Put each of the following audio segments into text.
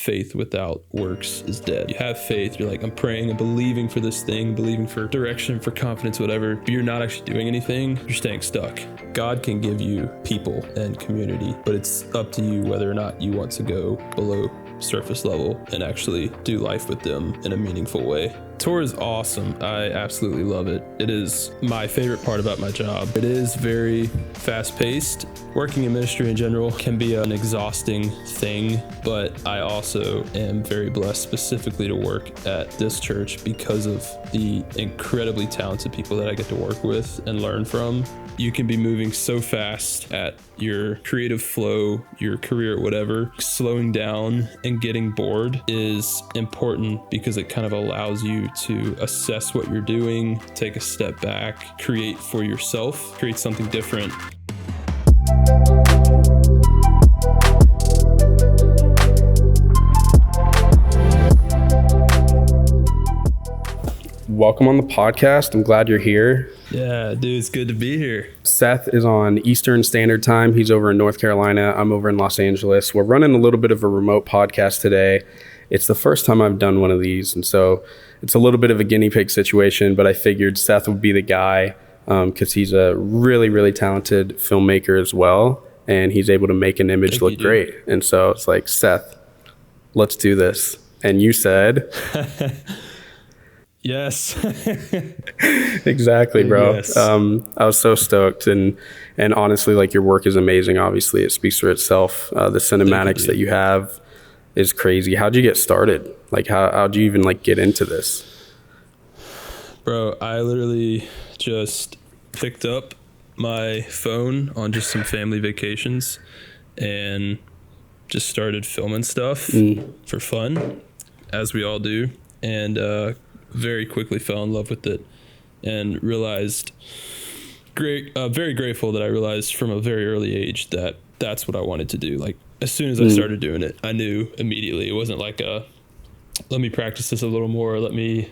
faith without works is dead. You have faith, you're like, I'm praying and believing for this thing, believing for direction, for confidence, whatever, but you're not actually doing anything, you're staying stuck. God can give you people and community, but it's up to you whether or not you want to go below surface level and actually do life with them in a meaningful way. Tour is awesome. I absolutely love it. It is my favorite part about my job. It is very fast-paced. Working in ministry in general can be an exhausting thing, but I also am very blessed specifically to work at this church because of the incredibly talented people that I get to work with and learn from. You can be moving so fast at your creative flow, your career, whatever. Slowing down and getting bored is important because it kind of allows you to assess what you're doing, take a step back, create for yourself, create something different. Welcome on the podcast. I'm glad you're here. Yeah, dude, it's good to be here. Seth is on Eastern Standard Time. He's over in North Carolina. I'm over in Los Angeles. We're running a little bit of a remote podcast today. It's the first time I've done one of these, and so it's a little bit of a guinea pig situation, but I figured Seth would be the guy because he's a really, really talented filmmaker as well, and he's able to make an image look great. And so it's like, Seth, let's do this. And you said... Yes. Exactly, bro. Yes. I was so stoked, and honestly, like, your work is amazing. Obviously, it speaks for itself. The cinematics that you have is crazy. How'd you get started? Like, how'd you even like get into this? Bro, I literally just picked up my phone on just some family vacations and just started filming stuff for fun, as we all do, and very quickly fell in love with it and realized very grateful that I realized from a very early age that that's what I wanted to do. Like, as soon as I started doing it, I knew immediately. It wasn't like let me practice this a little more, let me,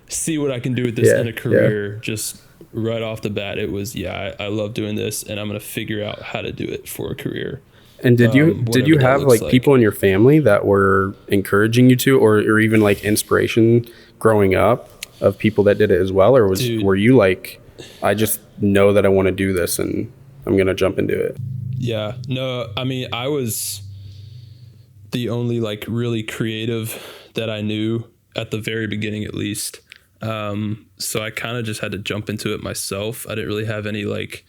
see what I can do with this in a career. Just right off the bat, it was, I love doing this, and I'm going to figure out how to do it for a career. And did you have like people in your family that were encouraging you to, or even like inspiration growing up of people that did it as well? Or were you like, I just know that I want to do this and I'm going to jump into it? Yeah, no, I mean, I was the only like really creative that I knew at the very beginning, at least. So I kind of just had to jump into it myself. I didn't really have any like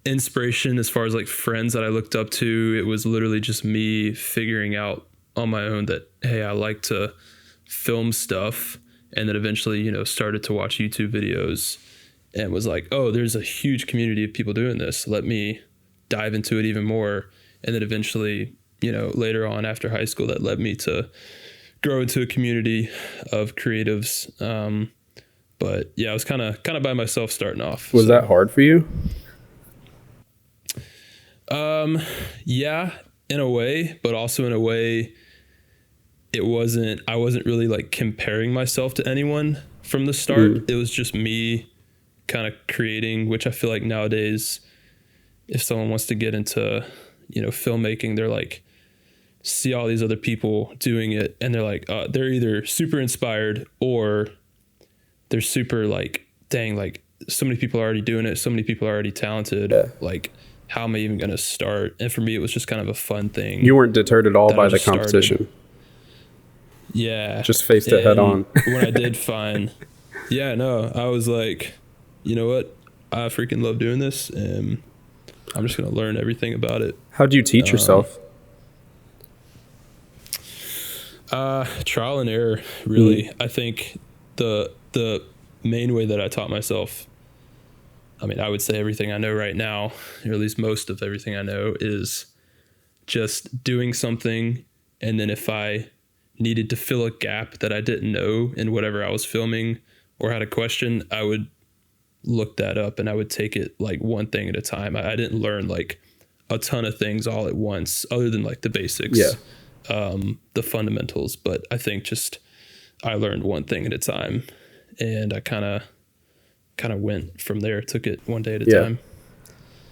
inspiration as far as like friends that I looked up to. It was literally just me figuring out on my own that, hey, I like to film stuff, and then eventually, started to watch YouTube videos and was like, oh, there's a huge community of people doing this. Let me dive into it even more. And then eventually, later on after high school, that led me to grow into a community of creatives. But yeah, I was kind of by myself starting off. Was that hard for you? Yeah, in a way, but also in a way I wasn't really like comparing myself to anyone from the start. It was just me kind of creating, which I feel like nowadays, if someone wants to get into, filmmaking, they're like, see all these other people doing it, and they're like, they're either super inspired or they're super like, dang, like so many people are already doing it. So many people are already talented. Yeah. Like, how am I even going to start? And for me, it was just kind of a fun thing. You weren't deterred at all by the competition. Started. Yeah. Just faced it head on. When I did find, I was like, you know what? I freaking love doing this, and I'm just going to learn everything about it. How do you teach yourself? Trial and error, really. I think the main way that I taught myself, I mean, I would say everything I know right now, or at least most of everything I know, is just doing something. And then if I needed to fill a gap that I didn't know in whatever I was filming or had a question, I would look that up and I would take it like one thing at a time. I didn't learn like a ton of things all at once, other than like the basics, the fundamentals. But I think just I learned one thing at a time, and I kind of went from there, took it one day at a time.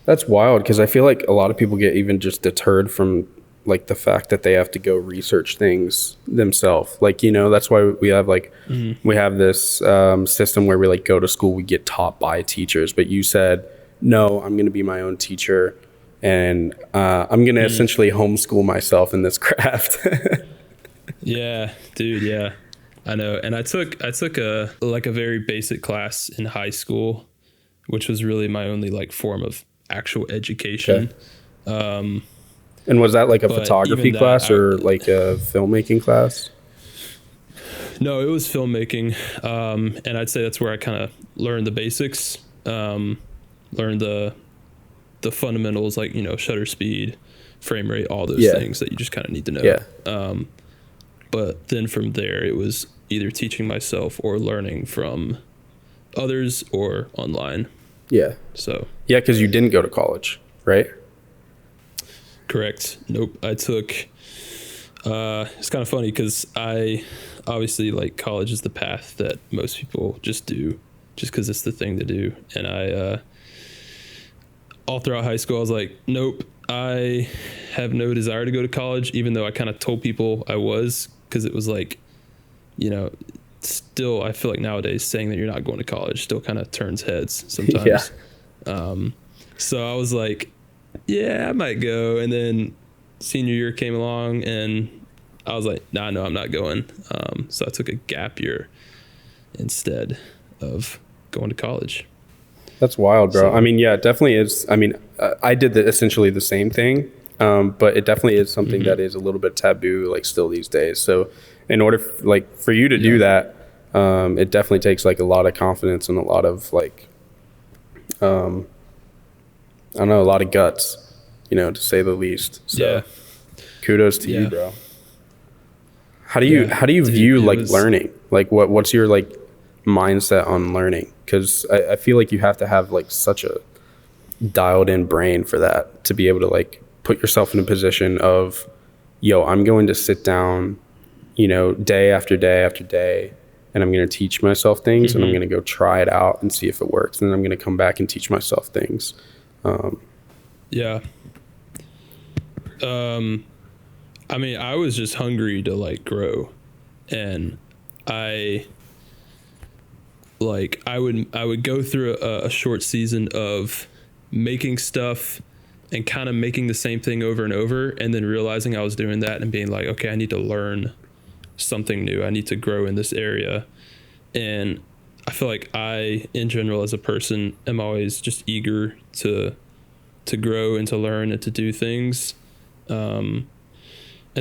That's wild, because I feel like a lot of people get even just deterred from like the fact that they have to go research things themselves. Like, you know, that's why we have like, we have this system where we like go to school, we get taught by teachers. But you said, no, I'm going to be my own teacher, and I'm going to essentially homeschool myself in this craft. Yeah, dude. Yeah, I know. And I took a very basic class in high school, which was really my only like form of actual education. Okay. And was that like a photography class or like a filmmaking class? No, it was filmmaking. And I'd say that's where I kind of learned the basics, learned the fundamentals, like, you know, shutter speed, frame rate, all those things that you just kind of need to know. Yeah. But then from there, it was either teaching myself or learning from others or online. Yeah. So. Yeah, because you didn't go to college, right? Correct. Nope. I took, it's kind of funny because I obviously, like, college is the path that most people just do just because it's the thing to do. And I, all throughout high school, I was like, nope, I have no desire to go to college, even though I kind of told people I was, because it was like, you know, still, I feel like nowadays saying that you're not going to college still kind of turns heads sometimes. Yeah. So I was like, yeah, I might go. And then senior year came along and I was like, no, I'm not going. So I took a gap year instead of going to college. That's wild, bro. So, I mean, yeah, it definitely is. I mean, I did essentially the same thing, but it definitely is something that is a little bit taboo, like still these days. So in order for you to do that, it definitely takes like a lot of confidence and a lot of like, I don't know, a lot of guts, you know, to say the least. So kudos to you, bro. How do you view like learning? Like what's your like mindset on learning? Because I feel like you have to have like such a dialed in brain for that to be able to like put yourself in a position of, yo, I'm going to sit down, you know, day after day after day, and I'm going to teach myself things, and I'm going to go try it out and see if it works, and then I'm going to come back and teach myself things. Yeah. I mean, I was just hungry to like grow, and I would go through a short season of making stuff and kind of making the same thing over and over, and then realizing I was doing that and being like, okay, I need to learn something new. I need to grow in this area. And I feel like I, in general, as a person, am always just eager to grow and to learn and to do things. And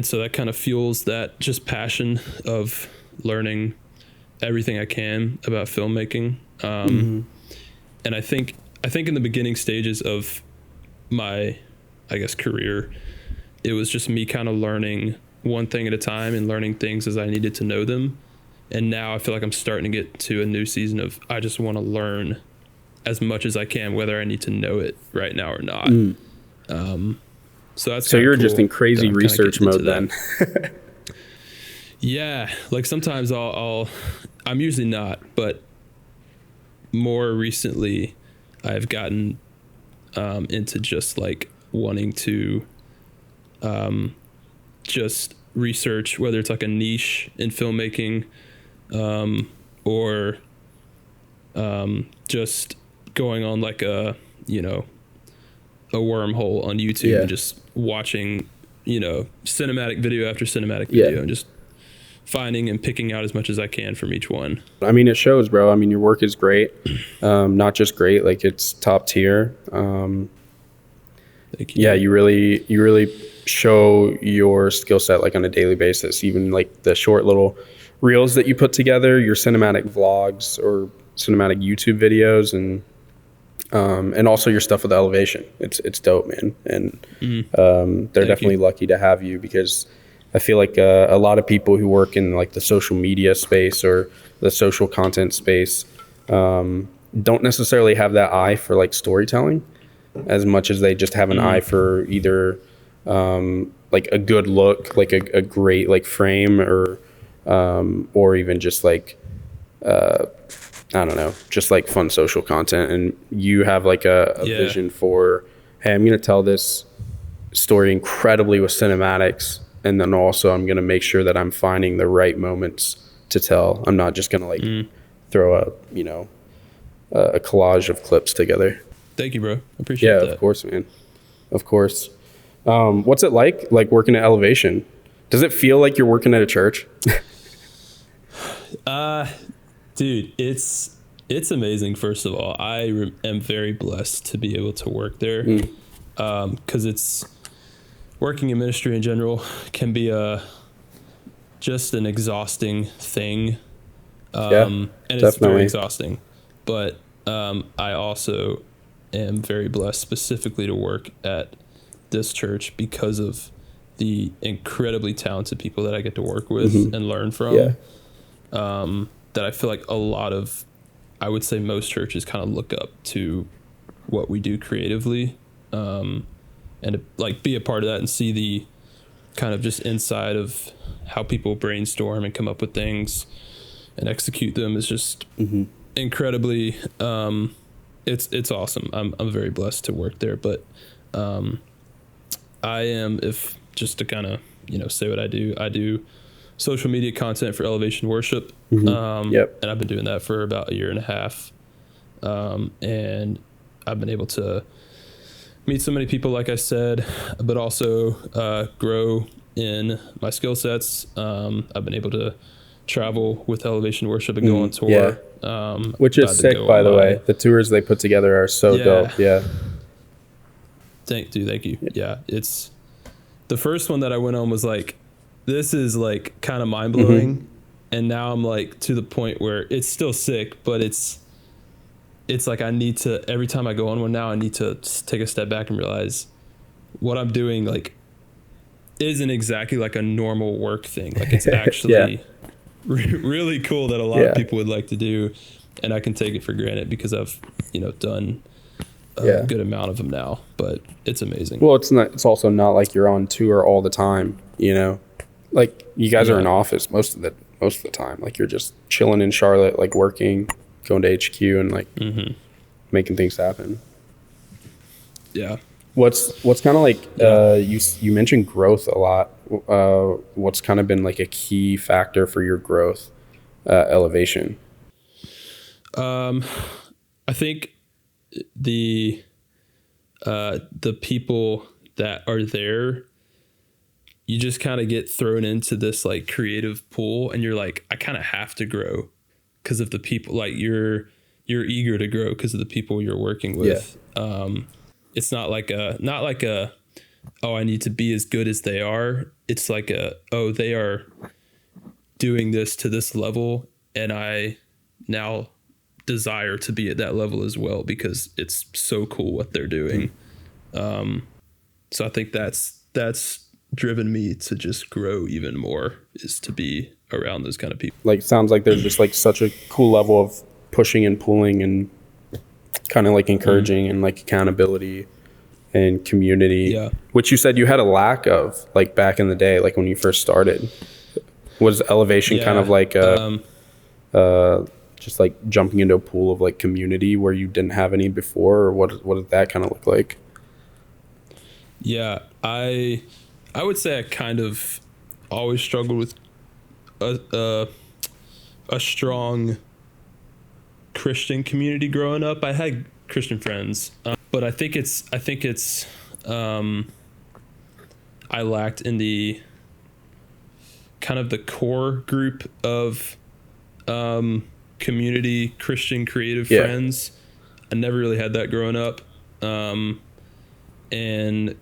so that kind of fuels that just passion of learning everything I can about filmmaking. And I think in the beginning stages of my, I guess, career, it was just me kind of learning one thing at a time and learning things as I needed to know them. And now I feel like I'm starting to get to a new season of I just want to learn as much as I can, whether I need to know it right now or not. So you're cool just in crazy research mode then. Yeah, like sometimes I'm usually not, but more recently I've gotten into just like wanting to just research, whether it's like a niche in filmmaking, or just going on like a wormhole on YouTube and just watching, cinematic video after cinematic video and just finding and picking out as much as I can from each one. I mean, it shows, bro. I mean, your work is great. Not just great, like it's top tier. Thank you. Yeah, you really show your skill set like on a daily basis. Even like the short little reels that you put together, your cinematic vlogs or cinematic YouTube videos, and also your stuff with elevation. It's dope, man. And they're definitely lucky to have you, because I feel like a lot of people who work in like the social media space or the social content space don't necessarily have that eye for like storytelling as much as they just have an eye for either like a good look, like a great like frame, or even just like I don't know, just like fun social content. And you have like a vision for, hey, I'm gonna tell this story incredibly with cinematics, and then also I'm going to make sure that I'm finding the right moments to tell. I'm not just going to like throw a collage of clips together. Thank you, bro. I appreciate that. Yeah, of course, man. Of course. What's it like working at Elevation? Does it feel like you're working at a church? Dude, it's amazing. First of all, I am very blessed to be able to work there, because it's working in ministry in general can be just an exhausting thing, and it's definitely very exhausting. But I also am very blessed specifically to work at this church because of the incredibly talented people that I get to work with and learn from. Yeah. That I feel like a lot of, I would say most churches kind of look up to what we do creatively, and to like be a part of that and see the kind of just inside of how people brainstorm and come up with things and execute them is just incredibly, it's awesome. I'm very blessed to work there, but I am, if just to kind of, say what I do social media content for Elevation Worship. And I've been doing that for about a year and a half. And I've been able to meet so many people, like I said, but also grow in my skill sets. I've been able to travel with Elevation Worship and go on tour. Which is sick, by the way. The tours they put together are so dope. Yeah. Thank you. Yeah, it's the first one that I went on was like, this is like kind of mind blowing, and now I'm like to the point where it's still sick, but it's like I need to, every time I go on one now, I need to take a step back and realize what I'm doing like isn't exactly like a normal work thing. Like it's actually really cool that a lot of people would like to do, and I can take it for granted because I've done a good amount of them now. But it's amazing. Well, it's also not like you're on tour all the time, like you guys are in office most of the time. Like you're just chilling in Charlotte, like working, going to HQ and like making things happen. Yeah. What's kind of like you mentioned growth a lot. What's kind of been like a key factor for your growth Elevation? I think the people that are there, you just kind of get thrown into this like creative pool, and you're like, I kind of have to grow because of the people. Like you're eager to grow because of the people you're working with. It's not like a oh, I need to be as good as they are. It's like they are doing this to this level, and I now desire to be at that level as well because it's so cool what they're doing. So I think that's driven me to just grow even more, is to be around those kind of people. Like, sounds like there's just like such a cool level of pushing and pulling and kind of like encouraging and like accountability and community, which you said you had a lack of like back in the day, like when you first started. Was Elevation kind of like just like jumping into a pool of like community where you didn't have any before, or what did that kind of look like? Yeah, I would say I kind of always struggled with a strong Christian community growing up. I had Christian friends, but I think it's I lacked in the kind of the core group of community Christian creative friends. I never really had that growing up, and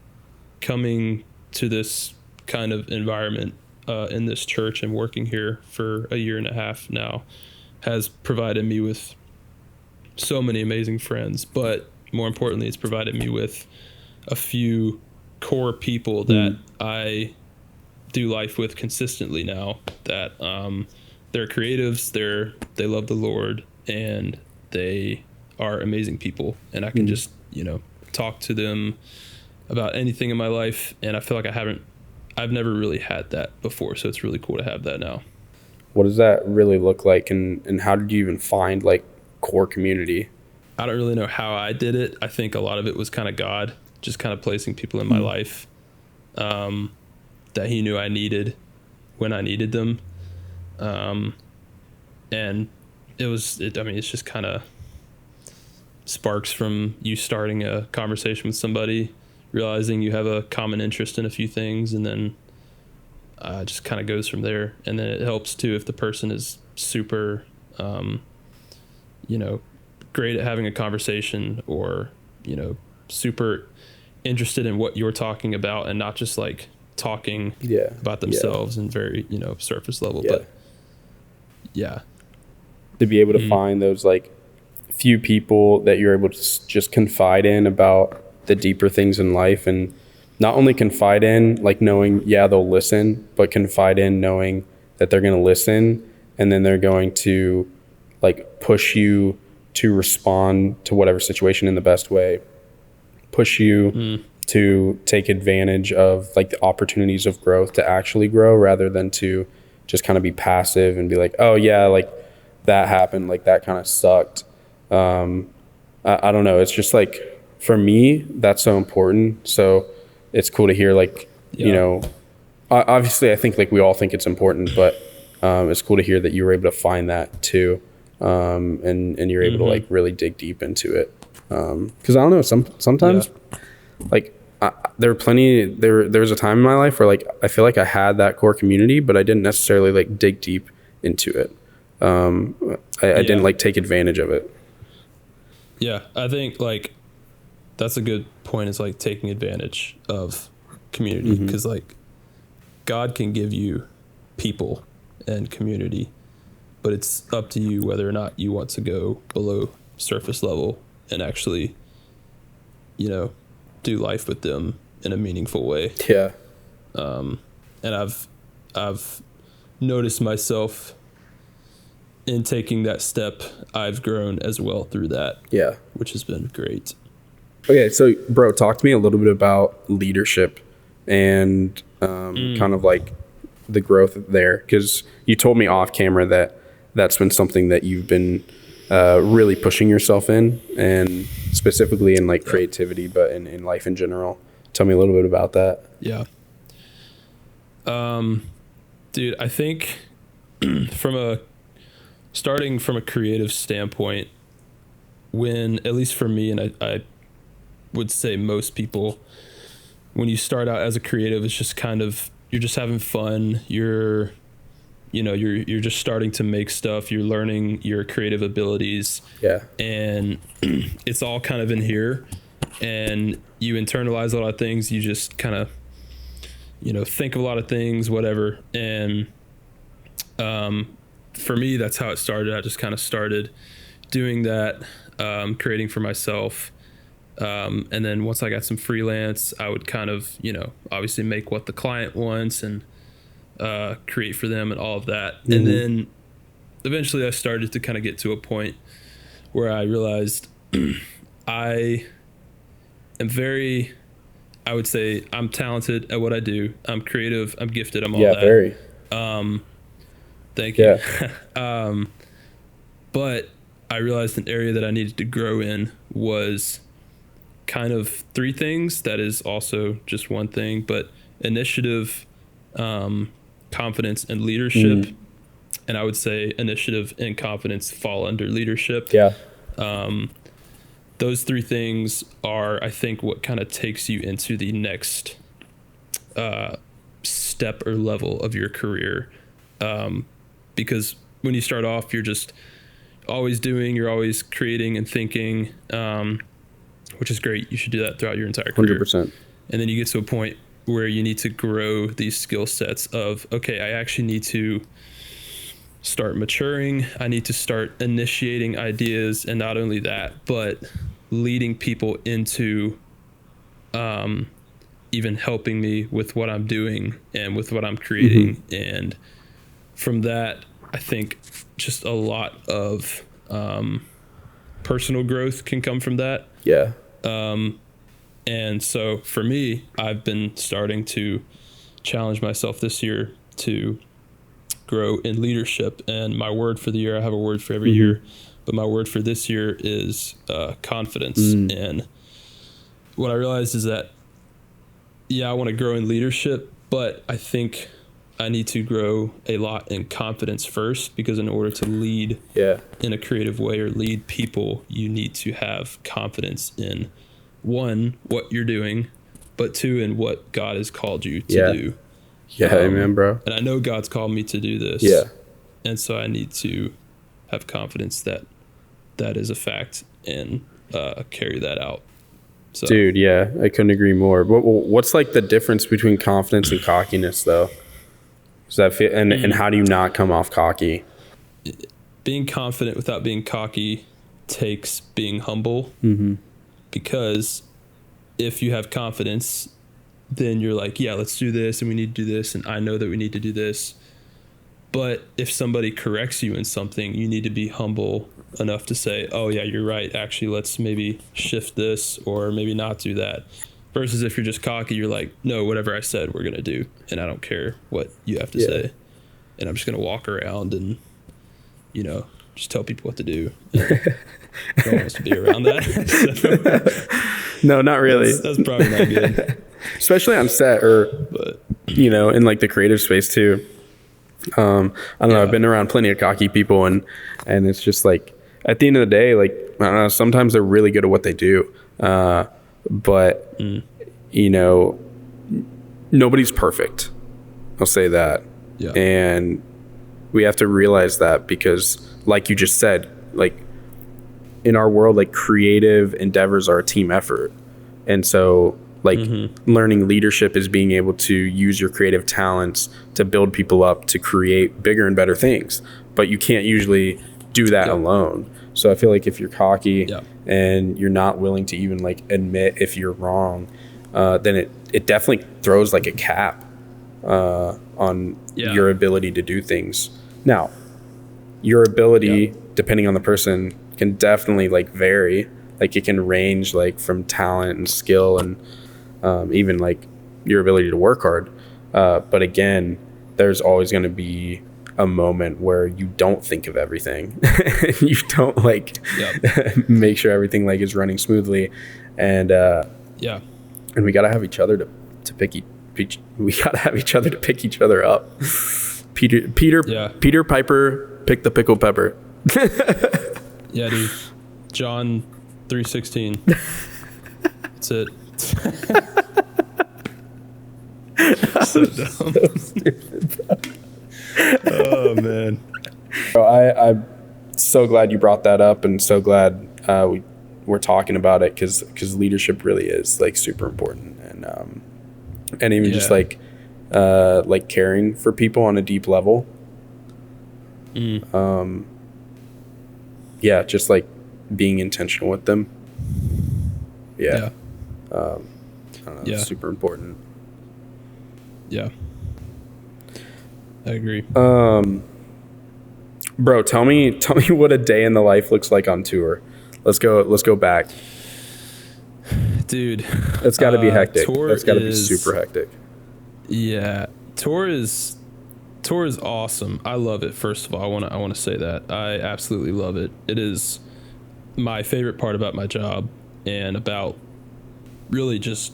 coming to this kind of environment in this church and working here for a year and a half now has provided me with so many amazing friends, but more importantly, it's provided me with a few core people that I do life with consistently now, that they're creatives, they love the Lord, and they are amazing people, and I can just talk to them about anything in my life, and I feel like I've never really had that before, so it's really cool to have that now. What does that really look like, and how did you even find like core community? I don't really know how I did it. I think a lot of it was kind of God just kind of placing people in my life. that he knew I needed when I needed them. And it's just kind of sparks from you starting a conversation with somebody, realizing you have a common interest in a few things, and then just kind of goes from there. And then it helps too if the person is super, great at having a conversation, or, super interested in what you're talking about, and not just like talking about themselves and very, surface level. But yeah, to be able to find those like few people that you're able to just confide in about the deeper things in life, and not only confide in like knowing they'll listen, but confide in knowing that they're going to listen, and then they're going to like push you to respond to whatever situation in the best way, push you to take advantage of like the opportunities of growth to actually grow, rather than to just kind of be passive and be like, oh yeah, like that happened, like that kind of sucked. I don't know. It's just like, for me, that's so important. So it's cool to hear like, obviously I think like we all think it's important, but it's cool to hear that you were able to find that too. And you're able to like really dig deep into it. Cause I don't know, sometimes like there was a time in my life where like, I feel like I had that core community, but I didn't necessarily like dig deep into it. I didn't like take advantage of it. Yeah, I think like that's a good point, is like taking advantage of community, because like God can give you people and community, but it's up to you whether or not you want to go below surface level and actually, do life with them in a meaningful way. Yeah. And I've noticed myself in taking that step, I've grown as well through that. Yeah. Which has been great. Okay, so bro, talk to me a little bit about leadership and kind of like the growth there, because you told me off camera that that's been something that you've been really pushing yourself in, and specifically in like creativity, but in life in general. Tell me a little bit about that. Yeah. Dude, I think starting from a creative standpoint, when, at least for me, and I would say most people, when you start out as a creative, it's just kind of, you're just having fun. You're just starting to make stuff. You're learning your creative abilities. Yeah. And it's all kind of in here, and you internalize a lot of things. You just kind of, think of a lot of things, whatever. And, for me, that's how it started. I just kind of started doing that, creating for myself. And then once I got some freelance, I would kind of, obviously make what the client wants and create for them and all of that. Mm-hmm. And then eventually I started to kind of get to a point where I realized I would say I'm talented at what I do. I'm creative. I'm gifted. I'm all that. Very. Thank you. Yeah. But I realized an area that I needed to grow in was kind of three things. That is also just one thing, but initiative, confidence, and leadership. And I would say initiative and confidence fall under leadership. Yeah. Those three things are, I think, what kind of takes you into the next step or level of your career. Because when you start off, you're just always doing, you're always creating and thinking, which is great. You should do that throughout your entire career. 100%. And then you get to a point where you need to grow these skill sets of, okay, I actually need to start maturing. I need to start initiating ideas, and not only that, but leading people into even helping me with what I'm doing and with what I'm creating. Mm-hmm. And from that, I think just a lot of personal growth can come from that. Yeah. And so for me, I've been starting to challenge myself this year to grow in leadership. And my word for the year, I have a word for every year, but my word for this year is confidence. And what I realized is that I want to grow in leadership, but I think I need to grow a lot in confidence first, because in order to lead in a creative way or lead people, you need to have confidence in, one, what you're doing, but two, in what God has called you to do. Yeah, amen, bro. And I know God's called me to do this. Yeah. And so I need to have confidence that that is a fact and carry that out. So, dude, yeah, I couldn't agree more. What's like the difference between confidence and cockiness, though? Does that feel, and how do you not come off cocky? Being confident without being cocky takes being humble. Because if you have confidence, then you're like, yeah, let's do this, and we need to do this, and I know that we need to do this. But if somebody corrects you in something, you need to be humble enough to say, oh yeah, you're right, actually let's maybe shift this or maybe not do that. Versus if you're just cocky, you're like, no, whatever I said we're gonna do, and I don't care what you have to say, and I'm just gonna walk around and, you know, just tell people what to do. No one wants to be around that. So, no, not really. That's probably not good. Especially on set but, you know, in like the creative space too. I don't know. I've been around plenty of cocky people, and it's just like, at the end of the day, like, I don't know, sometimes they're really good at what they do. But you know, nobody's perfect. I'll say that. Yeah. And we have to realize that, because like you just said, like in our world, like creative endeavors are a team effort. And so like learning leadership is being able to use your creative talents to build people up to create bigger and better things. But you can't usually do that alone. So I feel like if you're cocky and you're not willing to even like admit if you're wrong, then it definitely throws like a cap on your ability to do things. Now, your ability, depending on the person, can definitely like vary. Like it can range like from talent and skill and even like your ability to work hard. But again, there's always going to be a moment where you don't think of everything. You don't like make sure everything like is running smoothly. And and we got to have each other to pick each other up. Peter Piper picked the pickle pepper. Yeah, dude. John 3:16. That's it. So dumb. Stupid. Oh man. So I'm so glad you brought that up, and so glad we're talking about it, because leadership really is like super important, and even just like caring for people on a deep level. Just like being intentional with them. I don't know, super important. Yeah, I agree. Bro, tell me what a day in the life looks like on tour. Let's go back. Dude, it's got to be hectic. It's got to be super hectic. Yeah, tour is awesome. I love it. First of all, I want to say that I absolutely love it. It is my favorite part about my job, and about really just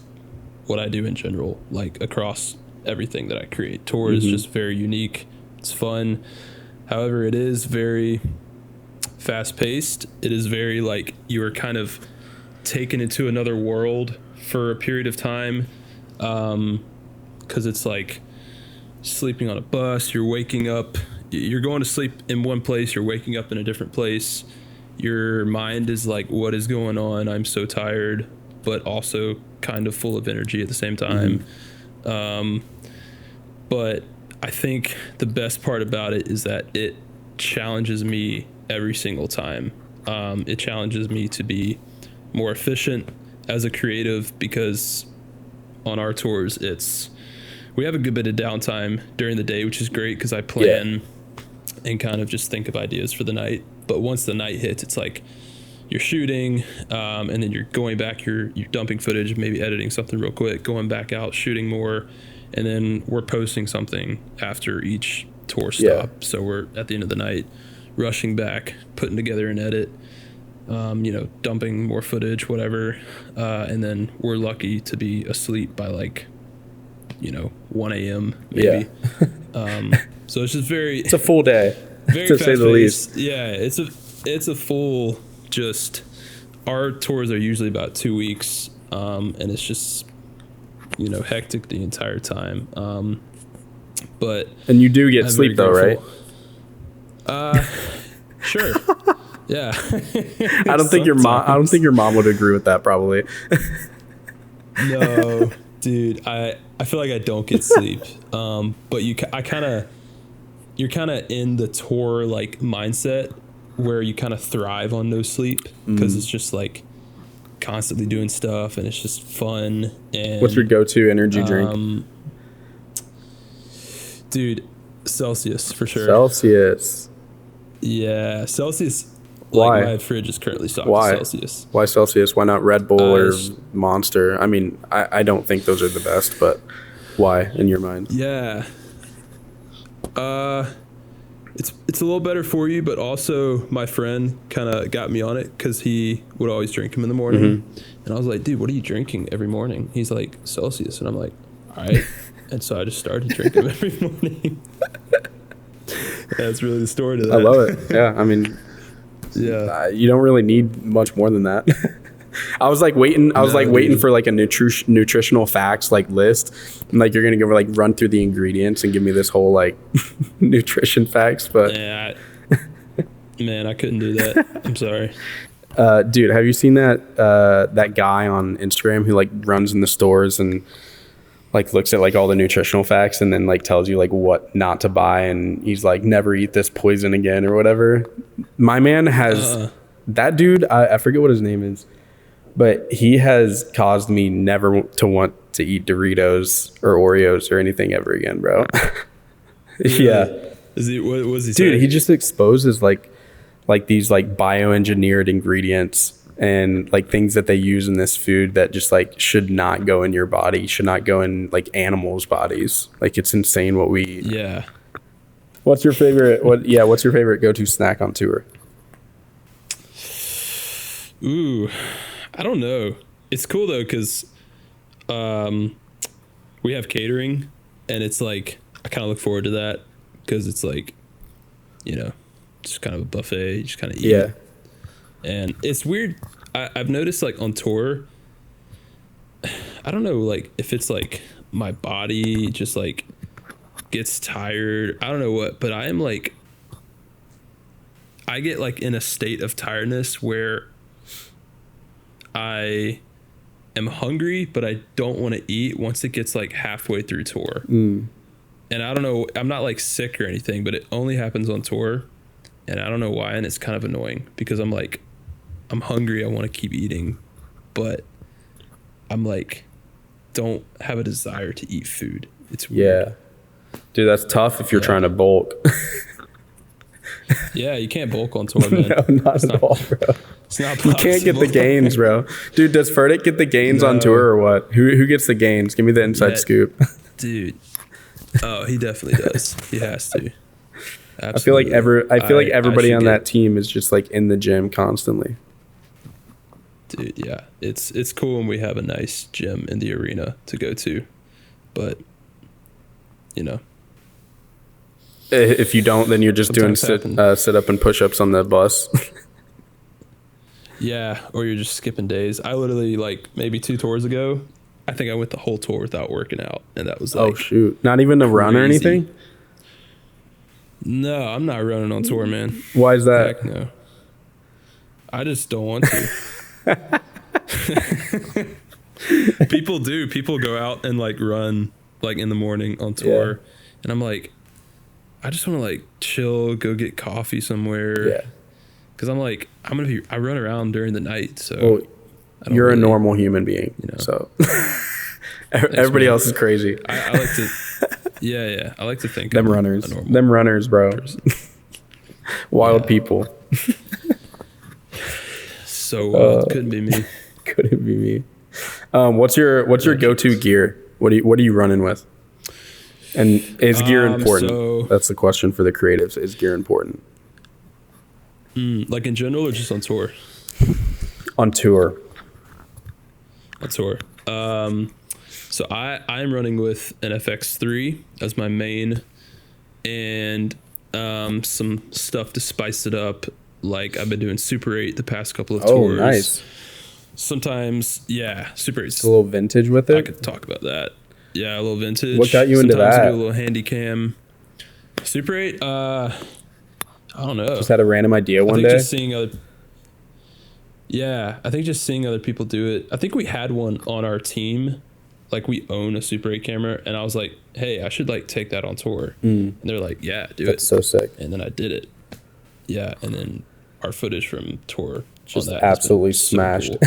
what I do in general, like across everything that I create. Tour is just very unique. It's fun. However, it is very fast paced. It is very like you are kind of taken into another world for a period of time. 'Cause it's like sleeping on a bus, you're waking up, you're going to sleep in one place, you're waking up in a different place. Your mind is like, what is going on? I'm so tired, but also kind of full of energy at the same time. But I think the best part about it is that it challenges me every single time. It challenges me to be more efficient as a creative, because on our tours, we have a good bit of downtime during the day, which is great because I plan and kind of just think of ideas for the night. But once the night hits, it's like you're shooting, and then you're going back, you're dumping footage, maybe editing something real quick, going back out, shooting more, and then we're posting something after each tour stop. So we're at the end of the night rushing back, putting together an edit, dumping more footage, whatever, and then we're lucky to be asleep by like 1 a.m. maybe. Yeah. So it's just It's a full day, very to say the least. Yeah, it's a full, just, our tours are usually about 2 weeks, and it's just, hectic the entire time. But And you do get sleep though, right? Sure. Yeah. I don't think your mom would agree with that, probably. No, dude, I feel like I don't get sleep. But you're kind of in the tour like mindset where you kind of thrive on no sleep, because it's just like constantly doing stuff and it's just fun. And what's your go-to energy drink? Dude, Celsius for sure. Celsius. Yeah, Celsius. Why? Like, my fridge is currently stocked Why? with Celsius. Why Celsius? Why not Red Bull or Monster? I mean, I don't think those are the best, but why in your mind? Yeah. It's a little better for you, but also my friend kind of got me on it because he would always drink them in the morning. And I was like, dude, what are you drinking every morning? He's like, Celsius. And I'm like, all right. And so I just started drinking them every morning. That's really the story to that. I love it. Yeah, I mean, yeah, you don't really need much more than that. I was like waiting. I was waiting for like a nutritional facts like list. And, like, you're gonna go like run through the ingredients and give me this whole like nutrition facts. But yeah, man, I couldn't do that. I'm sorry. Dude, have you seen that guy on Instagram who like runs in the stores and like looks at like all the nutritional facts and then like tells you like what not to buy, and he's like, never eat this poison again or whatever? My man has that dude. I forget what his name is, but he has caused me never to want to eat Doritos or Oreos or anything ever again, bro. Yeah. Is he? What was he? Dude, saying? he just exposes like these like bioengineered ingredients and like things that they use in this food that just like should not go in your body, should not go in like animals' bodies. Like, it's insane what we eat. Yeah. What's your favorite go-to snack on tour? Ooh, I don't know. It's cool though, because we have catering, and it's like I kind of look forward to that because it's like, just kind of a buffet. You just kind of eat. Yeah. And it's weird. I've noticed like on tour, I don't know, like if it's like my body just like gets tired. I don't know what, but I am like, I get like in a state of tiredness where I am hungry, but I don't want to eat once it gets like halfway through tour. And I don't know, I'm not like sick or anything, but it only happens on tour. And I don't know why. And it's kind of annoying because I'm like, I'm hungry, I want to keep eating, but I'm like, don't have a desire to eat food. It's weird. Yeah. Dude, that's tough if you're trying to bulk. Yeah, you can't bulk on tour, man. No, not at all, bro. It's not You possible. can't get the gains, bro. Dude, does Furtick get the gains on tour or what? Who gets the gains? Give me the inside scoop. Dude. Oh, he definitely does. He has to. Absolutely. I feel like everybody on that team is just like in the gym constantly. Dude, yeah. It's cool when we have a nice gym in the arena to go to. But, if you don't, then you're just doing sit up and push-ups on the bus. Yeah, or you're just skipping days. I literally, like, maybe 2 tours ago, I think I went the whole tour without working out, and that was like, oh shoot, not even a run or anything? No, I'm not running on tour, man. Why is that? Heck no. I just don't want to. People do. People go out and like run like in the morning on tour, and I'm like, I just want to like chill, go get coffee somewhere. Yeah. Because I'm like, I run around during the night, so. Well, you're a normal human being, so. Everybody else is crazy. I like to, yeah. I like to think them runners, bro. Wild people. So wild. Couldn't be me. Couldn't be me. What's your go-to gear? What are you running with? And is gear important? That's the question for the creatives. Is gear important? Like in general or just on tour? On tour. On tour. So I'm running with an FX3 as my main, and some stuff to spice it up. Like I've been doing Super 8 the past couple of tours. Nice. Sometimes, yeah, Super 8's A little vintage with it. I could talk about that. Yeah, a little vintage. What got you into Sometimes that? I do a little handy cam. Super 8, I don't know. Just had a random idea one day. Just seeing other. Yeah, I think just seeing other people do it. I think we had one on our team. Like we own a Super 8 camera, and I was like, "Hey, I should like take that on tour." And they're like, "Yeah, do it." That's so sick. And then I did it. Yeah, and then our footage from tour Just on that absolutely has been smashed. so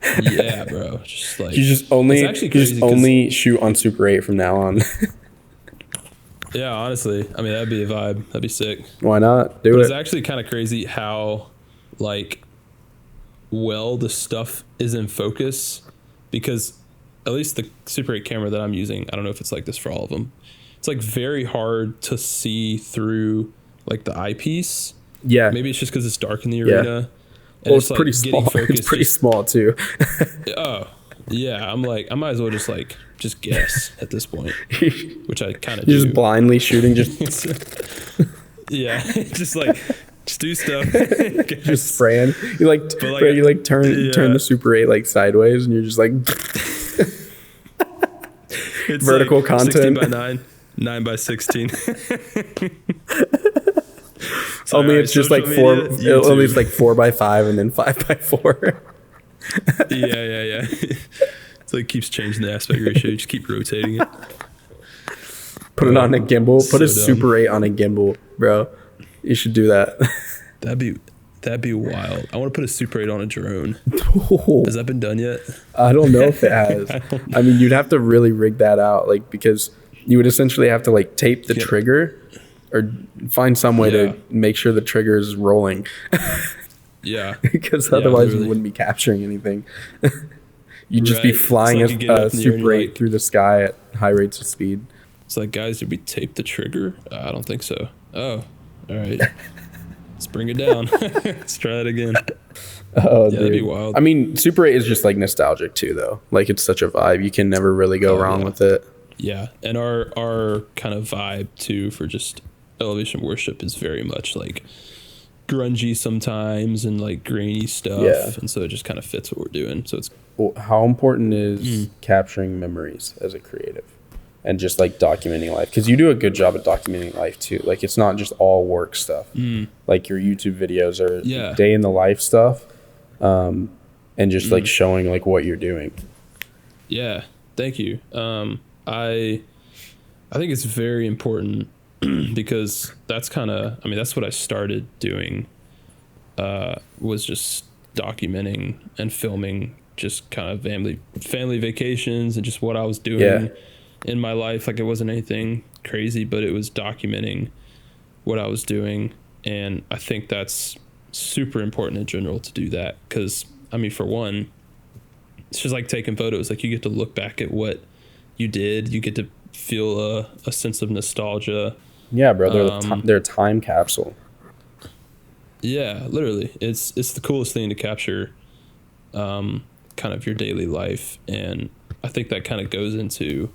cool. Yeah, bro. Just like You just only shoot on Super 8 from now on. Yeah, honestly, I mean that'd be a vibe. That'd be sick. Why not? But it's actually kind of crazy how like well the stuff is in focus, because at least the Super 8 camera that I'm using, I don't know if it's like this for all of them. It's like very hard to see through like the eyepiece. Yeah. Maybe it's just because it's dark in the arena. Well, it's pretty small. It's pretty small too. Oh, yeah. I'm like, I might as well just guess at this point, which I kind of do. You're just blindly shooting, yeah, just do stuff. Just spraying. You turn the Super 8 like sideways, and you're just like it's vertical like content. 16:9 by 16. Only it's just like only it's like 4x5 and then 5x4. Yeah. It's like keeps changing the aspect ratio. You just keep rotating it. Put it on a gimbal. Put a dumb. Super 8 on a gimbal, bro. You should do that. That'd be wild. I want to put a Super 8 on a drone. Has that been done yet? I don't know if it has. I mean, you'd have to really rig that out, like, because you would essentially have to like tape the trigger or find some way to make sure the trigger is rolling. Yeah. Because otherwise you wouldn't be capturing anything. You'd just be flying a Super 8 through the sky at high rates of speed. It's like, guys, did we tape the trigger? I don't think so. Oh, all right. Let's bring it down. Let's try it again. Oh, yeah, that'd be wild. I mean, Super 8 is just like nostalgic too, though. Like it's such a vibe. You can never really go wrong with it. Yeah, and our kind of vibe too for just elevation worship is very much like grungy sometimes and like grainy stuff, and so it just kind of fits what we're doing. So it's how important is capturing memories as a creative and just like documenting life, because you do a good job at documenting life too. Like it's not just all work stuff. Like your YouTube videos are day in the life stuff, and just like showing like what you're doing. Yeah, thank you. I think it's very important because that's that's what I started doing, was just documenting and filming just kind of family vacations and just what I was doing in my life. Like it wasn't anything crazy, but it was documenting what I was doing. And I think that's super important in general to do that, because I mean, for one, it's just like taking photos. Like you get to look back at what you did. You get to feel a sense of nostalgia. Yeah, bro. They're a time capsule. Yeah, literally. It's the coolest thing to capture, kind of your daily life. And I think that kind of goes into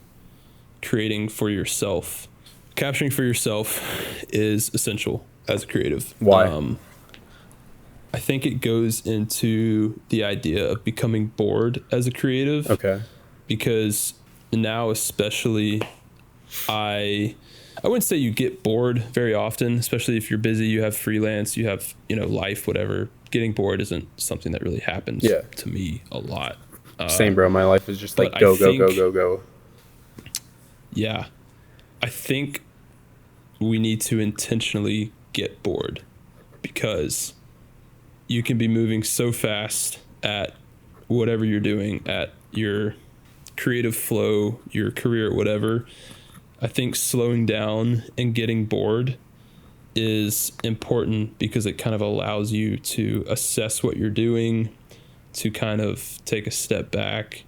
creating for yourself. Capturing for yourself is essential as a creative. Why? I think it goes into the idea of becoming bored as a creative. Okay. Because now especially, I wouldn't say you get bored very often, especially if you're busy, you have freelance, you have, life, whatever. Getting bored isn't something that really happens to me a lot. Same, bro. My life is just like go. Yeah. I think we need to intentionally get bored, because you can be moving so fast at whatever you're doing, at your creative flow, your career, whatever. I think slowing down and getting bored is important, because it kind of allows you to assess what you're doing, to kind of take a step back,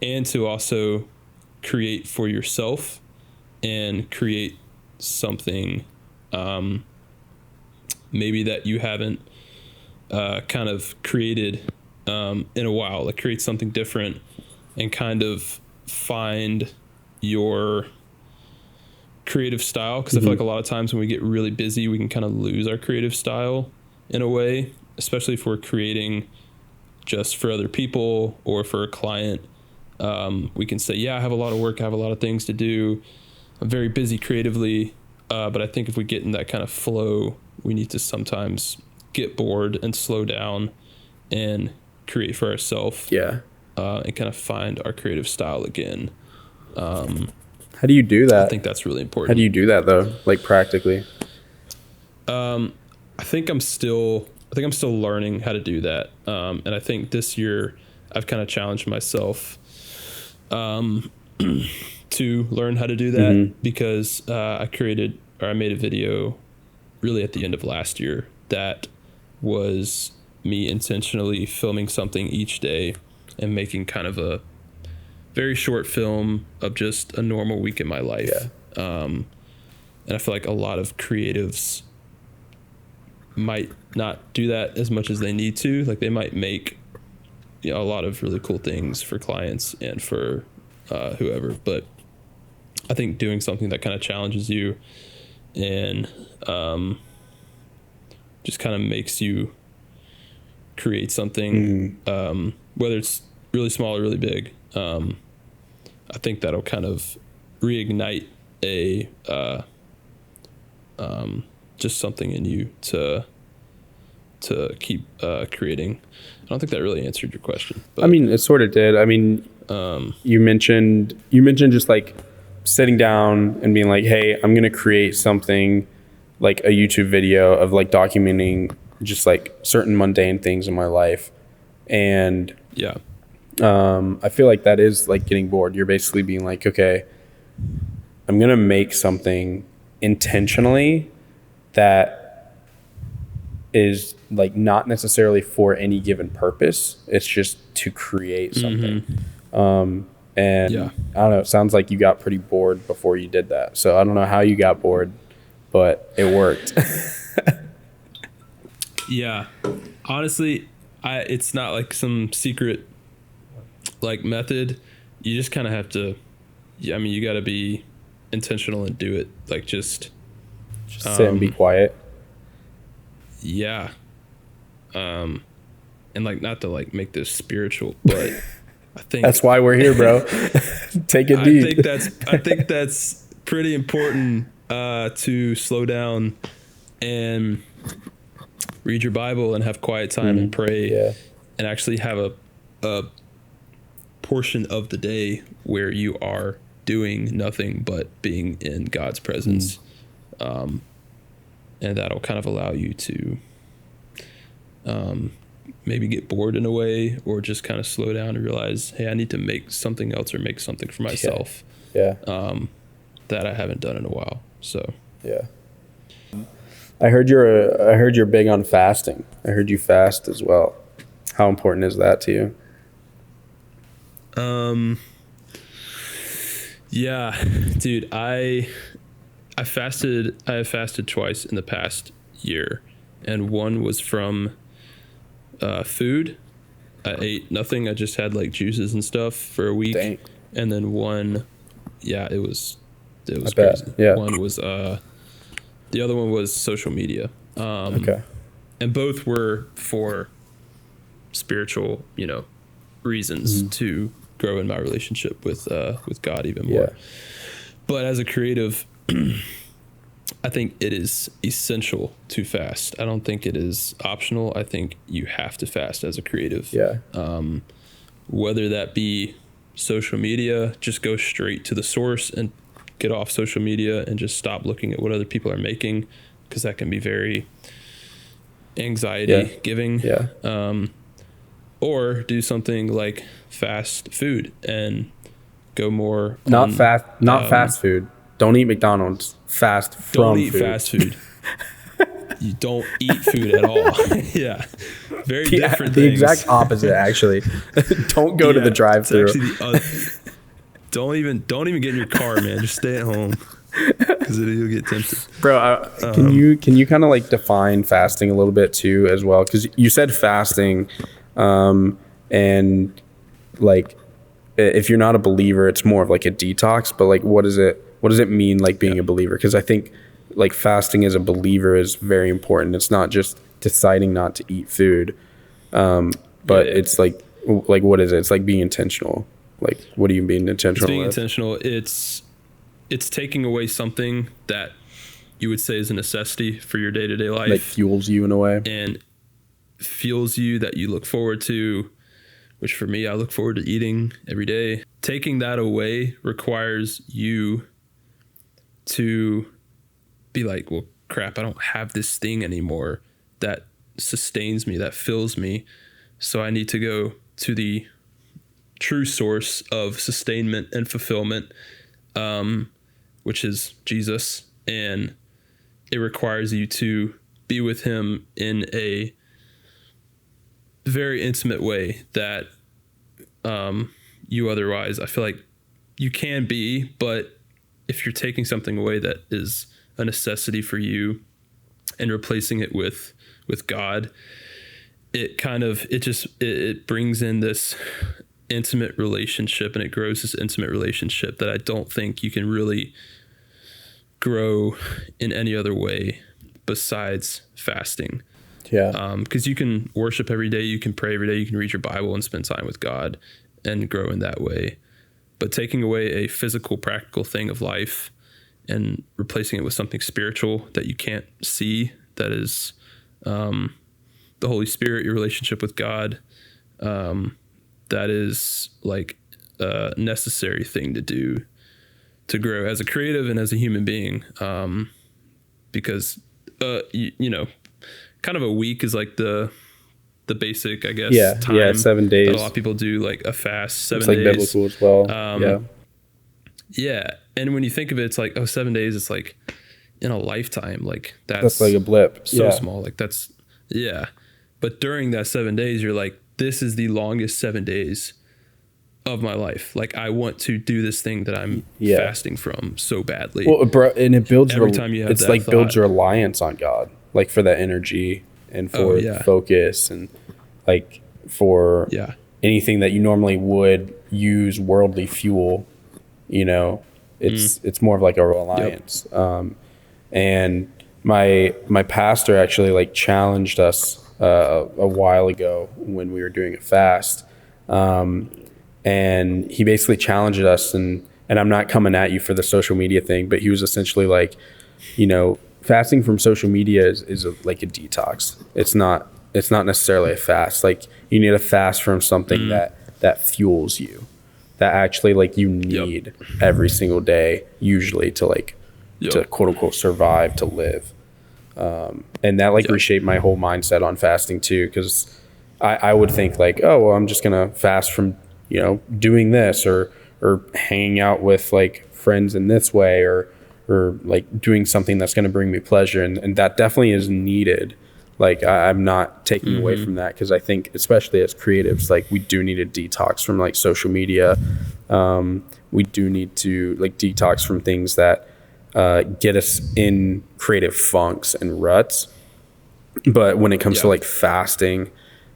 and to also create for yourself and create something maybe that you haven't kind of created in a while. Like create something different and kind of find your creative style, because I feel like a lot of times when we get really busy, we can kind of lose our creative style in a way, especially if we're creating just for other people or for a client. We can say, yeah, I have a lot of work, I have a lot of things to do, I'm very busy creatively, but I think if we get in that kind of flow, we need to sometimes get bored and slow down and create for ourselves. Yeah. And kind of find our creative style again. How do you do that? I think that's really important. How do you do that though? Like practically? I think I'm still learning how to do that. And I think this year I've kind of challenged myself to learn how to do that, because I made a video really at the end of last year that was me intentionally filming something each day and making kind of a very short film of just a normal week in my life. Yeah. And I feel like a lot of creatives might not do that as much as they need to. Like they might make, a lot of really cool things for clients and for whoever, but I think doing something that kind of challenges you and just kind of makes you create something, whether it's really small or really big, I think that'll kind of reignite just something in you to keep creating. I don't think that really answered your question, but I mean, it sort of did. I mean, you mentioned just like sitting down and being like, hey, I'm going to create something like a YouTube video of like documenting just like certain mundane things in my life. And yeah, I feel like that is like getting bored. You're basically being like, okay, I'm going to make something intentionally that is like not necessarily for any given purpose. It's just to create something. And yeah. I don't know, it sounds like you got pretty bored before you did that. So I don't know how you got bored, but it worked. Yeah. Honestly, it's not like some secret like method. You just kind of have to, you got to be intentional and do it. Like just sit and be quiet. Yeah. And like, not to like make this spiritual, but I think that's why we're here, bro. Take it deep. I think that's pretty important, to slow down and read your Bible and have quiet time and pray, and actually have a portion of the day where you are doing nothing but being in God's presence. And that'll kind of allow you to maybe get bored in a way, or just kind of slow down and realize, hey, I need to make something else or make something for myself. Yeah. That I haven't done in a while. So yeah. I heard you're big on fasting. I heard you fast as well. How important is that to you? Yeah, dude, I have fasted twice in the past year, and one was from food. I ate nothing. I just had like juices and stuff for a week. Dang. And then one, it was crazy. Bet. Yeah. One was the other one was social media. Okay. And both were for spiritual, reasons to grow in my relationship with God even more. Yeah. But as a creative, I think it is essential to fast. I don't think it is optional. I think you have to fast as a creative. Yeah. Whether that be social media, just go straight to the source and get off social media and just stop looking at what other people are making, because that can be very anxiety giving. Yeah. Or do something like fast food and go more Not fast food. Don't eat McDonald's. Fast from don't eat food. fast food. You don't eat food at all. Yeah. Very different The things. exact opposite, actually. Don't go to the drive-thru. Don't even get in your car, man. Just stay at home, because you'll get tempted. Bro, can you kind of like define fasting a little bit too as well? Because you said fasting, and like if you're not a believer, it's more of like a detox, but like what does it mean like being a believer? Because I think like fasting as a believer is very important. It's not just deciding not to eat food, but it's like what is it? It's like being intentional. Like, what are you being intentional? It's being intentional. It's taking away something that you would say is a necessity for your day-to-day life, like fuels you in a way, and fuels you, that you look forward to, which for me, I look forward to eating every day. Taking that away requires you to be like, well, crap, I don't have this thing anymore that sustains me, that fills me. So I need to go to the true source of sustainment and fulfillment, which is Jesus. And it requires you to be with him in a very intimate way that you otherwise, I feel like you can be, but if you're taking something away that is a necessity for you and replacing it with God, it brings in this intimate relationship, and it grows this intimate relationship that I don't think you can really grow in any other way besides fasting. Yeah. Because you can worship every day, you can pray every day, you can read your Bible and spend time with God and grow in that way. But taking away a physical, practical thing of life and replacing it with something spiritual that you can't see, that is the Holy Spirit, your relationship with God, that is like a necessary thing to do to grow as a creative and as a human being. Because, kind of a week is like the basic, I guess, time. Yeah, 7 days. That a lot of people do like a fast 7 it's days. It's like biblical as well. Yeah. And when you think of it, it's like, 7 days, it's like in a lifetime. Like that's like a blip. So small. Like that's, yeah. But during that 7 days, you're like, this is the longest 7 days of my life. Like, I want to do this thing that I'm fasting from so badly. Well, bro, and it builds every time you have it's that like thought. Builds reliance on God, like for that energy and for focus and like for anything that you normally would use worldly fuel. It's more of like a reliance. And my pastor actually like challenged us a while ago when we were doing a fast. And he basically challenged us, and I'm not coming at you for the social media thing, but he was essentially like, fasting from social media is like a detox. It's not necessarily a fast. Like, you need a fast from something that fuels you, that actually like you need every single day, usually to like to quote unquote survive, to live. And that like reshaped my whole mindset on fasting too, because I would think like, oh, well, I'm just gonna fast from doing this or hanging out with like friends in this way or like doing something that's going to bring me pleasure, and that definitely is needed. Like, I'm not taking away from that, because I think especially as creatives, like, we do need a detox from like social media. We do need to like detox from things that get us in creative funks and ruts. But when it comes to like fasting,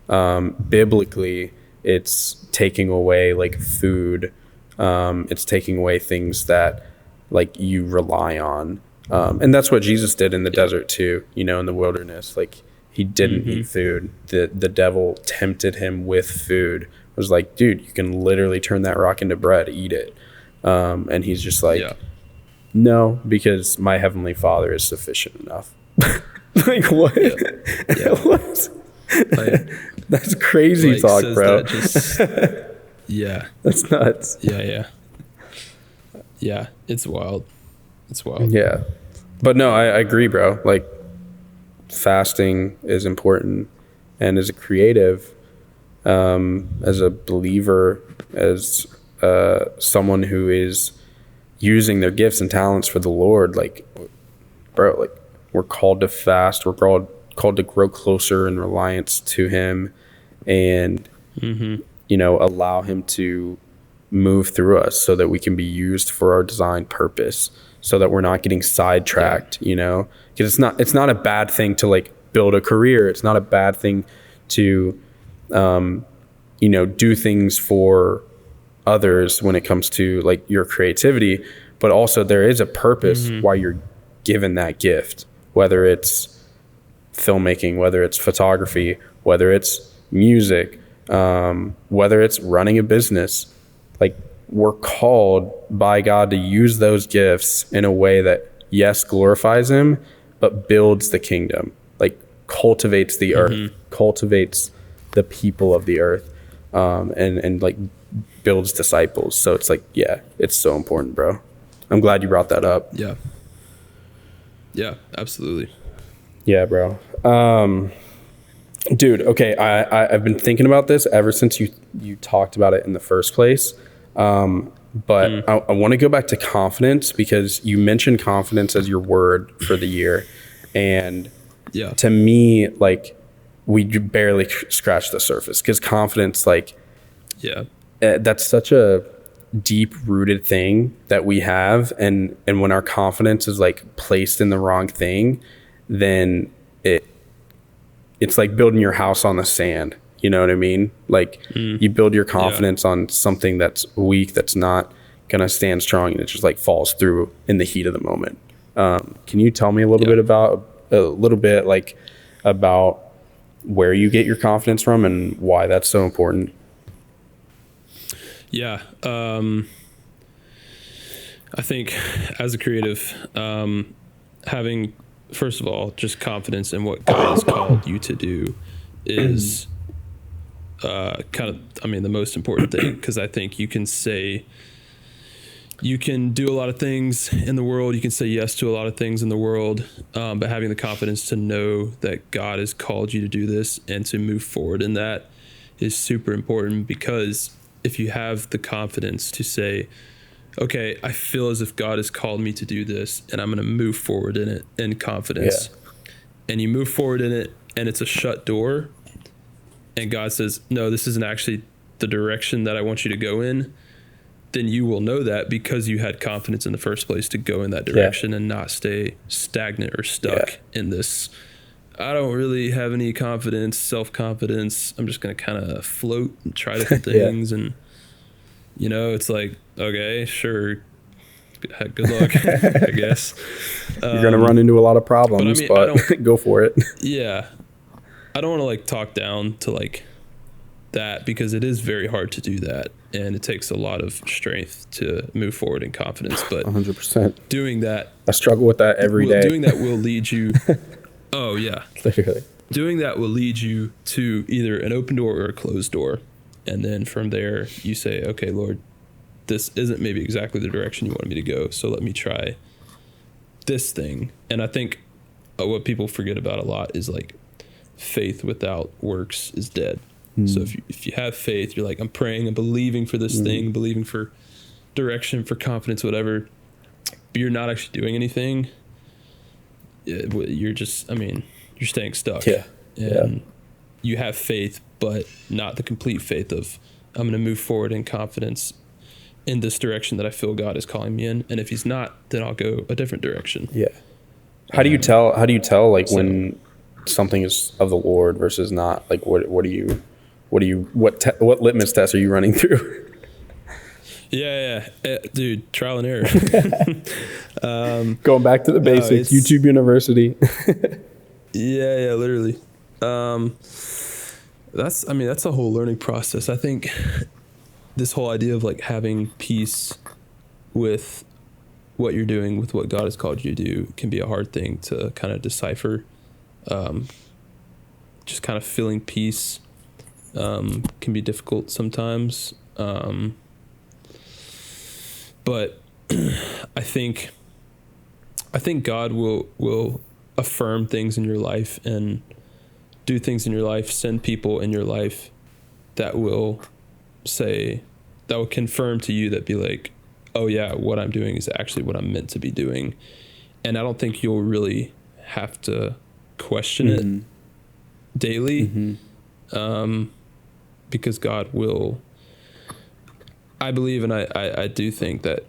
biblically, it's taking away like food. It's taking away things that like you rely on. And that's what Jesus did in the desert too, in the wilderness. Like, he didn't eat food. The devil tempted him with food. It was like, dude, you can literally turn that rock into bread, eat it. And he's just like, no, because my heavenly Father is sufficient enough. Like, what? What? Like, that's crazy talk, bro. That That's nuts. Yeah, it's wild. Yeah, but no, I agree, bro. Like, fasting is important, and as a creative, as a believer, as someone who is using their gifts and talents for the Lord, like, bro, like, we're called to fast. We're called to grow closer in reliance to him, and allow him to move through us so that we can be used for our design purpose, so that we're not getting sidetracked, because it's not a bad thing to like build a career. It's not a bad thing to do things for others when it comes to like your creativity, but also there is a purpose why you're given that gift, whether it's filmmaking, whether it's photography, whether it's music, whether it's running a business. Like, we're called by God to use those gifts in a way that, yes, glorifies him, but builds the kingdom, like cultivates the earth, cultivates the people of the earth, and like builds disciples. So it's like, yeah, it's so important, bro. I'm glad you brought that up. Yeah, absolutely. Yeah, bro. Dude, okay, I've been thinking about this ever since you talked about it in the first place. But I want to go back to confidence, because you mentioned confidence as your word for the year. And to me, like, we barely scratch the surface, because confidence, like, that's such a deep rooted thing that we have. And when our confidence is like placed in the wrong thing, then it's like building your house on the sand. You know what I mean? Like, you build your confidence on something that's weak, that's not going to stand strong, and it just like falls through in the heat of the moment. Can you tell me a little bit about where you get your confidence from and why that's so important? Yeah. I think as a creative, having, first of all, just confidence in what God has called you to do is the most important thing, because I think you can do a lot of things in the world. You can say yes to a lot of things in the world, but having the confidence to know that God has called you to do this and to move forward in that is super important. Because if you have the confidence to say, okay, I feel as if God has called me to do this, and I'm going to move forward in it in confidence, and you move forward in it, and it's a shut door, and God says, no, this isn't actually the direction that I want you to go in, then you will know that because you had confidence in the first place to go in that direction and not stay stagnant or stuck in this, I don't really have any confidence, self-confidence, I'm just going to kind of float and try different things. And, it's like, okay, sure, good luck, I guess. You're going to run into a lot of problems, but go for it. Yeah. I don't want to like talk down to like that, because it is very hard to do that, and it takes a lot of strength to move forward in confidence. But 100% doing that, I struggle with that every day. Doing that will lead you. Oh yeah, literally. Doing that will lead you to either an open door or a closed door, and then from there you say, okay, Lord, this isn't maybe exactly the direction you wanted me to go, so let me try this thing. And I think what people forget about a lot is like, faith without works is dead. So if you have faith, you're like, I'm praying and believing for this thing, believing for direction, for confidence, whatever, but you're not actually doing anything, you're just, you're staying stuck. And you have faith, but not the complete faith of, I'm going to move forward in confidence in this direction that I feel God is calling me in. And if he's not, then I'll go a different direction. How do you tell like when something is of the Lord versus not? Like, what litmus test are you running through? Dude, trial and error. Going back to the basics, YouTube University. Literally. That's a whole learning process. I think this whole idea of like having peace with what you're doing, with what God has called you to do, can be a hard thing to kind of decipher. Just kind of feeling peace can be difficult sometimes. But I think God will affirm things in your life and do things in your life, send people in your life that will confirm to you, that be like, oh yeah, what I'm doing is actually what I'm meant to be doing. And I don't think you'll really have to question it daily, because God will, I believe, and I do think that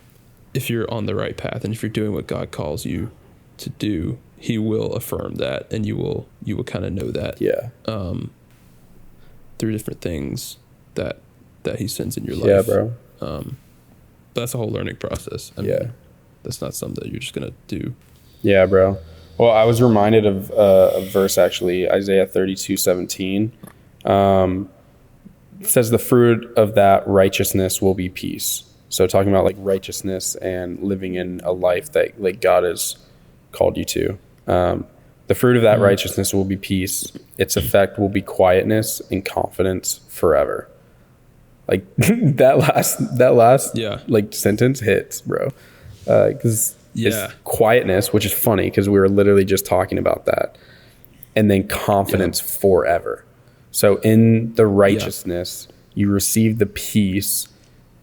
if you're on the right path and if you're doing what God calls you to do, he will affirm that, and you will kind of know that through different things that he sends in your life. Bro. That's a whole learning process. I mean, that's not something that you're just gonna do. Yeah, bro. Well, I was reminded of a verse, actually, Isaiah 32:17. It says the fruit of that righteousness will be peace. So talking about like righteousness and living in a life that like God has called you to. The fruit of that righteousness will be peace. Its effect will be quietness and confidence forever. Like that last like sentence hits, bro. Because it's quietness, which is funny because we were literally just talking about that, and then confidence forever. So in the righteousness, you receive the peace.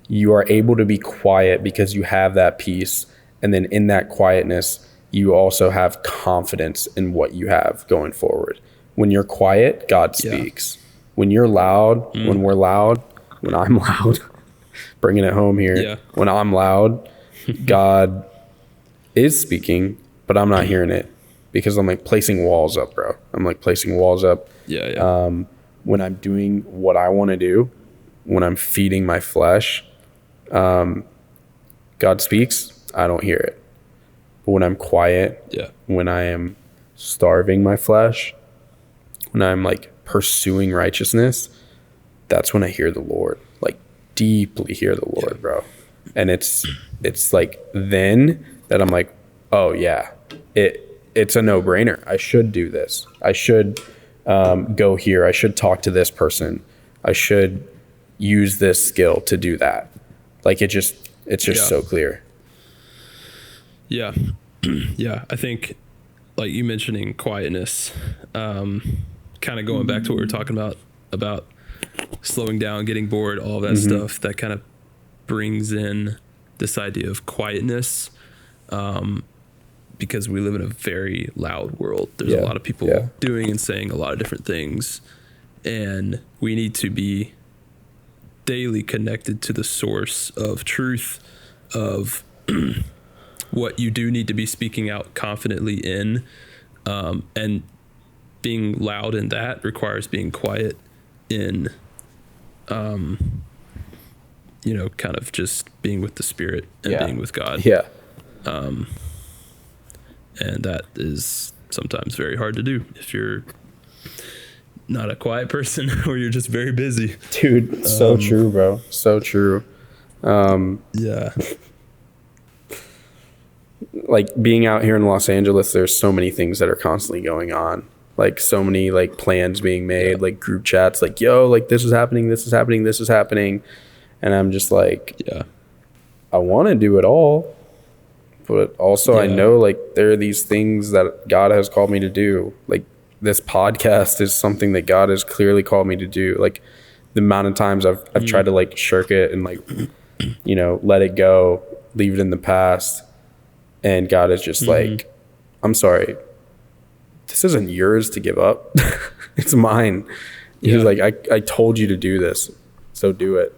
You are able to be quiet because you have that peace, and then in that quietness, you also have confidence in what you have going forward. When you're quiet, God speaks. When you're loud, when we're loud, when I'm loud, bringing it home here. When I'm loud, God is speaking, but I'm not hearing it because I'm like placing walls up, bro. I'm like placing walls up. When I'm doing what I want to do, when I'm feeding my flesh, God speaks, I don't hear it. But when I'm quiet, when I am starving my flesh, when I'm like pursuing righteousness, that's when I hear the Lord, like deeply hear the Lord, bro. And it's like then that I'm like, oh yeah, it's a no-brainer. I should do this. I should go here. I should talk to this person. I should use this skill to do that. Like it's just so clear. Yeah. I think like you mentioning quietness, kind of going back to what we were talking about slowing down, getting bored, all that stuff, that kind of brings in this idea of quietness, because we live in a very loud world. There's a lot of people doing and saying a lot of different things, and we need to be daily connected to the source of truth, of what you do need to be speaking out confidently in, and being loud in that requires being quiet in, kind of just being with the Spirit and being with God. And that is sometimes very hard to do if you're not a quiet person or you're just very busy. Dude, so true, bro. So true. Like being out here in Los Angeles, there's so many things that are constantly going on. Like so many like plans being made, like group chats, like, yo, like this is happening, this is happening, this is happening. And I'm just like, I want to do it all. But also I know like there are these things that God has called me to do. Like this podcast is something that God has clearly called me to do. Like the amount of times I've tried to like shirk it and like, let it go, leave it in the past. And God is just like, I'm sorry, this isn't yours to give up. It's mine. He's like, I told you to do this, so do it.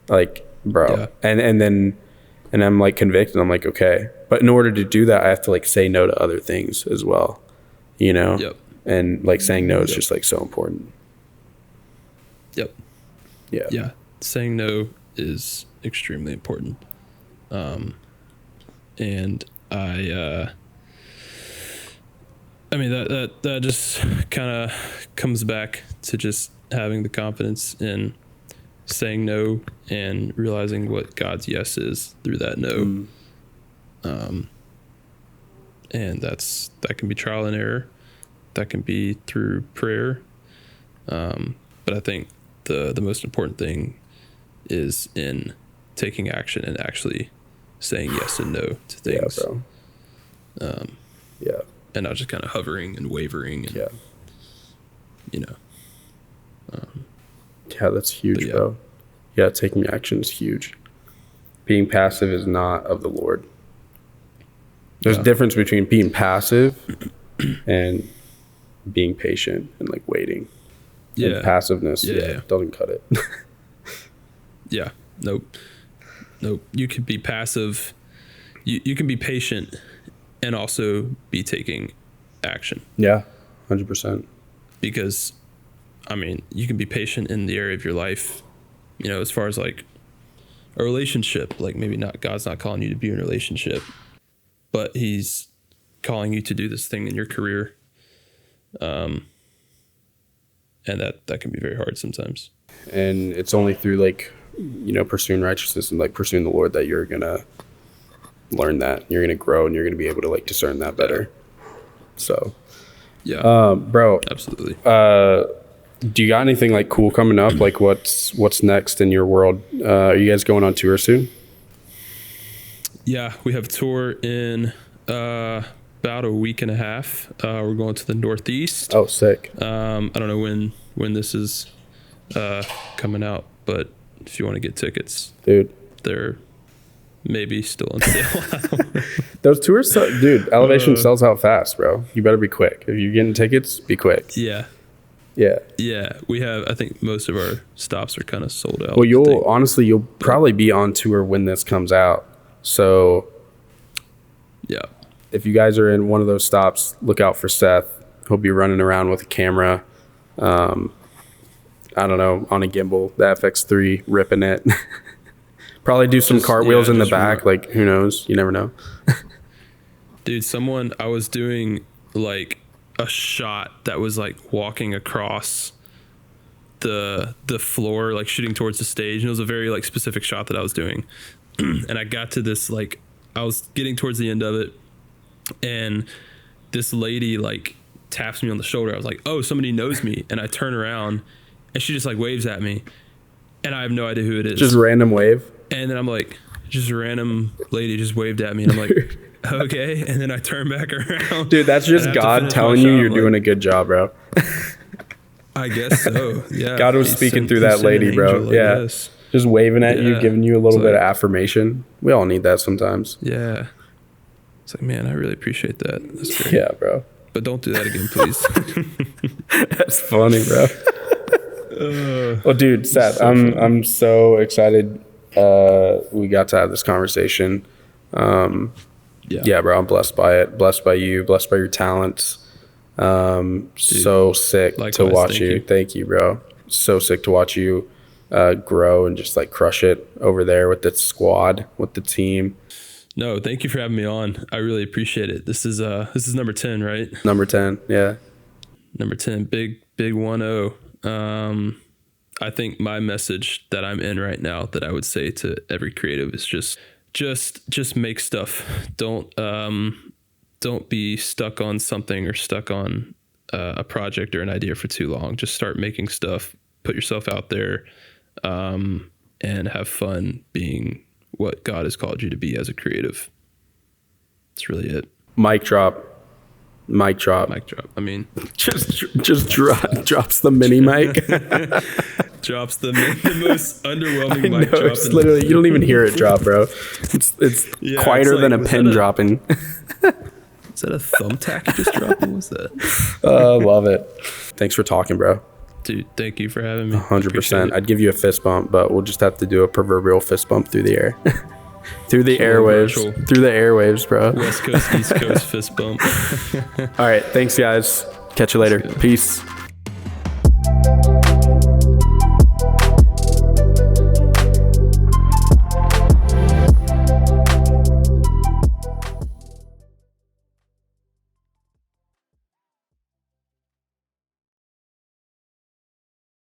Like, bro. And I'm like convicted. I'm like, okay. But in order to do that, I have to like say no to other things as well, And like saying no is just like so important. Yeah. Saying no is extremely important. And I mean that just kind of comes back to just having the confidence in saying no and realizing what God's yes is through that no. And that can be trial and error. That can be through prayer. But I think the most important thing is in taking action and actually saying yes and no to things. And not just kind of hovering and wavering and that's huge, bro. Taking action is huge. Being passive is not of the Lord. There's a difference between being passive and being patient and like waiting. And passiveness doesn't cut it. Nope. You can be passive. You can be patient and also be taking action. 100%. Because, I mean, you can be patient in the area of your life, as far as like a relationship, like maybe not, God's not calling you to be in a relationship, but he's calling you to do this thing in your career. And that can be very hard sometimes. And it's only through like, you know, pursuing righteousness and like pursuing the Lord that you're going to learn that. You're going to grow and you're going to be able to like discern that better. So, yeah, bro, absolutely. Do you got anything like cool coming up? Like what's next in your world? Are you guys going on tour soon? Yeah, we have a tour in about a week and a half. We're going to the Northeast. Oh, sick. I don't know when this is coming out, but if you want to get tickets, dude, they're maybe still on sale. Those tours, dude, Elevation sells out fast, bro. You better be quick. If you're getting tickets, be quick. Yeah. We have, I think most of our stops are kind of sold out. Well, you'll probably be on tour when this comes out. So yeah, if you guys are in one of those stops, look out for Seth. He'll be running around with a camera. I don't know, on a gimbal, the FX3, ripping it. Probably do some cartwheels in the back. Like, who knows? You never know. Dude, I was doing like a shot that was like walking across the floor, like shooting towards the stage. And it was a very like specific shot that I was doing. And I got to this, like, I was getting towards the end of it. And this lady like taps me on the shoulder. I was like, oh, somebody knows me. And I turn around and she just like waves at me. And I have no idea who it is. Just random wave. And then I'm like, just a random lady just waved at me. And I'm like, okay. And then I turn back around. Dude, that's just God telling you you're doing a good job, bro. I guess so. Yeah. God was speaking through that lady, bro. Yeah. Just waving at you, giving you a little bit of affirmation. We all need that sometimes. Yeah. It's like, man, I really appreciate that. That's great. Yeah, bro. But don't do that again, please. That's funny, bro. Well, dude, Seth, I'm so excited we got to have this conversation. Yeah, bro, I'm blessed by it. Blessed by you. Blessed by your talents. Dude, so sick to watch you. Thank you, bro. So sick to watch you grow and just like crush it over there with the squad, with the team. No, thank you for having me on. I really appreciate it. This is number 10, right? Number 10, yeah. Number 10, big 1-0. I think my message that I'm in right now that I would say to every creative is just make stuff. Don't be stuck on something or stuck on a project or an idea for too long. Just start making stuff. Put yourself out there, and have fun being what God has called you to be as a creative. That's really it. Mic drop. I mean, just drops the mini mic. Drops the most underwhelming mic drop. It's literally, you don't even hear it drop, bro. It's quieter than a pin dropping. Is that a thumbtack just dropping? What's that? Love it. Thanks for talking, bro. Dude, thank you for having me. 100%. I'd give you a fist bump, but we'll just have to do a proverbial fist bump through the air. Through the airwaves, bro. West Coast, East Coast fist bump. All right. Thanks, guys. Catch you later. Peace.